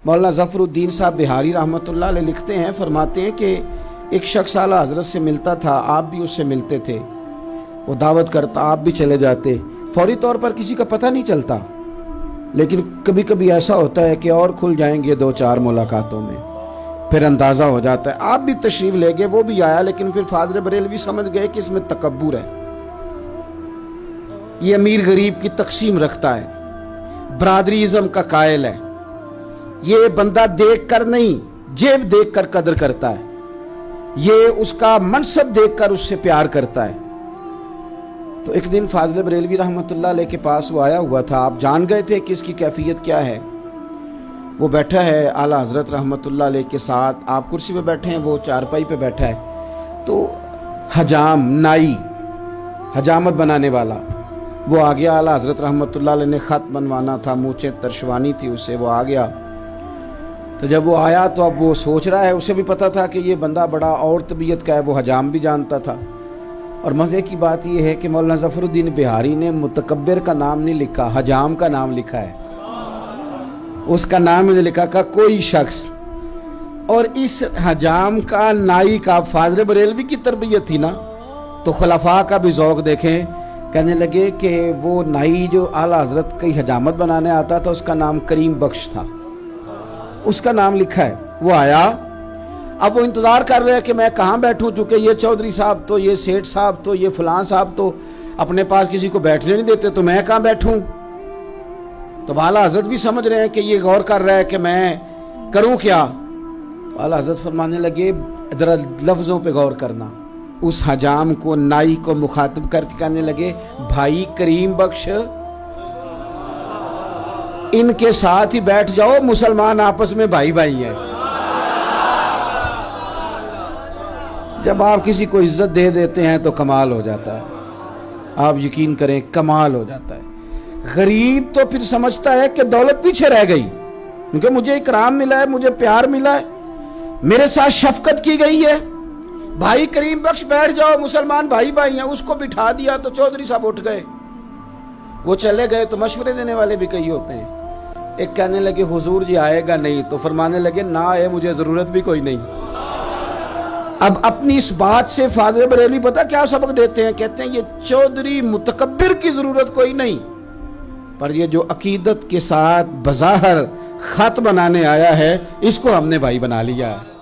मौलाना ज़फ़रुद्दीन साहब बिहारी रहमतुल्लाह अलैह लिखते हैं, फरमाते हैं कि एक शख्स आला हज़रत से मिलता था, आप भी उससे मिलते थे, वो दावत करता, आप भी चले जाते, फौरी तौर पर किसी का पता नहीं चलता, लेकिन कभी कभी ऐसा होता है कि और खुल जाएंगे दो चार मुलाकातों में, फिर अंदाज़ा हो जाता है आप भी तशरीफ़ ले गए, वो भी आया, लेकिन फिर फादर बरेलवी समझ गए कि इसमें तकब्बुर है, ये अमीर गरीब की तकसीम रखता है, बरादरीज़म का कायल है, ये बंदा देख कर नहीं जेब देख कर कदर करता है, ये उसका मनसब देख कर उससे प्यार करता है। तो एक दिन फाज़िल बरेलवी रहमतुल्लाह अलैह के पास वो आया हुआ था, आप जान गए थे कि इसकी कैफियत क्या है। वो बैठा है आला हज़रत रहमतुल्लाह अलैह के साथ, आप कुर्सी पे बैठे हैं, वो चारपाई पे बैठा है। तो हजाम नाई हजामत बनाने वाला वो आ गया, आला हज़रत रहमतुल्लाह अलैह ने ख़त बनवाना था, मूंछें तरशवानी थी उसे, वो आ गया। तो जब वो आया तो अब वो सोच रहा है, उसे भी पता था कि ये बंदा बड़ा और तबीयत का है, वो हजाम भी जानता था। और मज़े की बात ये है कि मौलाना ज़फ़रुद्दीन बिहारी ने मुतकब्बिर का नाम नहीं लिखा, हजाम का नाम लिखा है, उसका नाम नहीं लिखा का कोई शख्स। और इस हजाम का नाई का फाज़िल बरेलवी की तरबियत थी ना, तो खुलफा का भी ज़ौक़ देखें, कहने लगे कि वो नाई जो आला हज़रत की हजामत बनाने आता था उसका नाम करीम बख्श था, उसका नाम लिखा है। वो आया, अब वो इंतज़ार कर रहे हैं कि मैं कहाँ बैठूं, चूँकि ये चौधरी साहब तो, ये सेठ साहब तो, ये फलां साहब तो अपने पास किसी को बैठने नहीं देते, तो मैं कहाँ बैठूं। तो आला हज़रत भी समझ रहे हैं कि ये गौर कर रहा है कि मैं करूं क्या। तो आला हज़रत फरमाने लगे, ज़रा लफ्ज़ों पे गौर करना। उस हजाम को, नाई को मुखातिब करके कहने लगे, भाई करीम बख्श, इनके साथ ही बैठ जाओ, मुसलमान आपस में भाई भाई हैं। जब आप किसी को इज्जत दे देते हैं तो कमाल हो जाता है, आप यकीन करें कमाल हो जाता है। गरीब तो फिर समझता है कि दौलत पीछे रह गई, क्योंकि मुझे इकराम मिला है, मुझे प्यार मिला है, मेरे साथ शफकत की गई है, भाई करीम बख्श बैठ जाओ, मुसलमान भाई भाई हैं। उसको बिठा दिया तो चौधरी साहब उठ गए, वो चले गए। तो मशवरे देने वाले भी कई होते हैं। एक कहने लगे हुजूर जी आएगा नहीं, तो फरमाने लगे ना आए, मुझे जरूरत भी कोई नहीं। अब अपनी इस बात से फाज़िल बरेलवी पता क्या सबक देते हैं, कहते हैं ये चौधरी मुतकब्बिर की जरूरत कोई नहीं, पर ये जो अकीदत के साथ बज़ाहिर खत बनाने आया है, इसको हमने भाई बना लिया है।